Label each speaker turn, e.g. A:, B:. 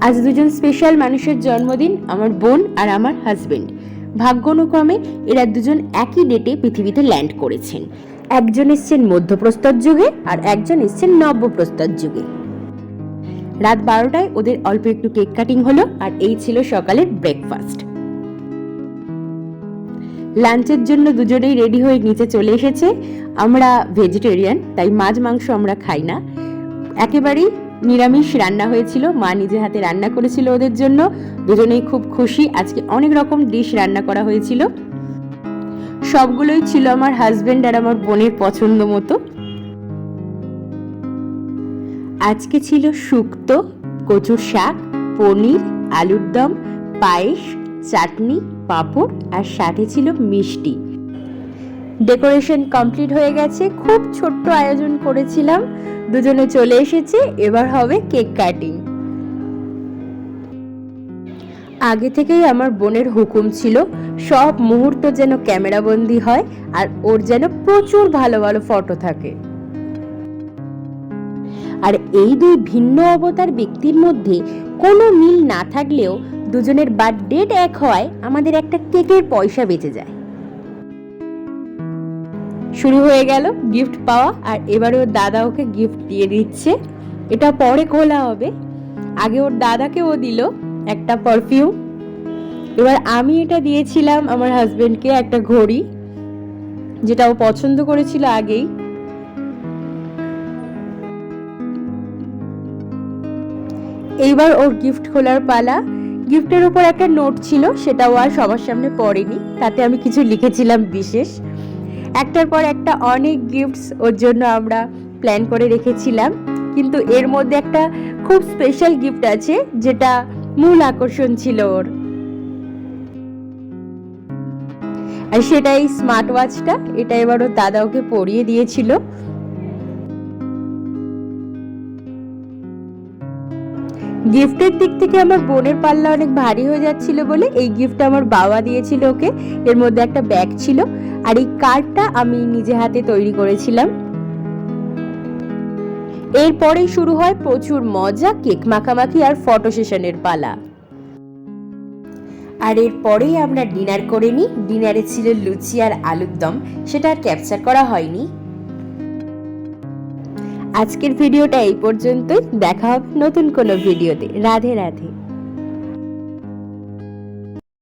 A: আজ দুজন স্পেশাল মানুষের জন্মদিন, আমার বোন আর আমার হাজবেন্ড। ভাগ্যানুক্রমে এরা দুজন একই ডেটে পৃথিবীতে ল্যান্ড করেছেন। একজন এসছেন মধ্যপ্রস্তর যুগে আর একজন এসছেন নব্যপ্রস্তর যুগে। রাত 12টায় ওদের অল্প একটু কেক কাটিং হলো, আর এই ছিল সকালের ব্রেকফাস্ট। লাঞ্চের জন্য দুজনেই রেডি হয়ে নিচে চলে এসেছে। আমরা ভেজিটেরিয়ান, তাই মাছ মাংস আমরা খাই না, একেবারেই নিরামিষ রান্না হয়েছিল। মা নিজে হাতে রান্না করেছিল ওদের জন্য। দুজনেই খুব খুশি। আজকে অনেক রকম ডিশ রান্না করা হয়েছিল, সবগুলোই ছিল আমার হাজবেন্ড আর আমার বোনের পছন্দ মতো। আজকে ছিল শুক্তো, কচুর শাক, পনির, আলুর দম, পায়েস, চাটনি, পাঁপড় আর সাথে ছিল মিষ্টি। ডেকোরেশন কমপ্লিট হয়ে গেছে। খুব ছোট্ট আয়োজন করেছিলাম। দুজনে চলে এসেছে, এবার হবে কেক কাটিং। আগে থেকেই আমার বোনের হুকুম ছিল সব মুহূর্ত যেন ক্যামেরাবন্দি হয় আর ওর যেন প্রচুর ভালো ভালো ফটো থাকে। আর এই দুই ভিন্ন অবতার ব্যক্তির মধ্যে কোনো মিল না থাকলেও দুজনের বার্থডে এক হওয়ায় আমাদের একটা কেকের পয়সা বেঁচে যায়। শুরু হয়ে গেল গিফট পাওয়া, আর এবারে ওর দাদা ওকে গিফট দিয়ে দিচ্ছে। এটা পরে খোলা হবে, আগে ওর দাদাকে ও দিল একটা পারফিউম। এবার আমি এটা দিয়েছিলাম আমার হাজবেন্ডকে, একটা ঘড়ি, যেটা ও পছন্দ করেছিল আগেই। এইবার ওর গিফট খোলার পালা। গিফটের উপর একটা নোট ছিল, সেটা ও আর সবার সামনে পড়েনি, তাতে আমি কিছু লিখেছিলাম বিশেষ। একটার পর একটা অনেক গিফটস ওর জন্য আমরা প্ল্যান করে রেখেছিলাম, কিন্তু এর মধ্যে একটা খুব স্পেশাল গিফট আছে যেটা মূল আকর্ষণ ছিল ওর, আর সেটা এই স্মার্ট ওয়াচটা। এটা এবার ওর দাদা ওকে পরিয়ে দিয়েছিল। গিফটের দিক থেকে আমার বোনের পাল্লা অনেক ভারী হয়ে যাচ্ছিল বলে এই গিফট আমার বাবা দিয়েছিল ওকে। এর মধ্যে একটা ব্যাগ ছিল, আর এই কার্ডটা আমি নিজে হাতে তৈরি করেছিলাম। এরপরেই শুরু হয় প্রচুর মজা, কেক মাখামাখি আর ফটো সেশনের পালা। আর এরপরেই আমরা ডিনার করে নিই। ডিনারে ছিল লুচি আর আলুর দম, সেটা আর ক্যাপচার করা হয়নি। আজকের ভিডিওটা এই পর্যন্তই। দেখা হবে নতুন কোনো ভিডিওতে। রাধে রাধে।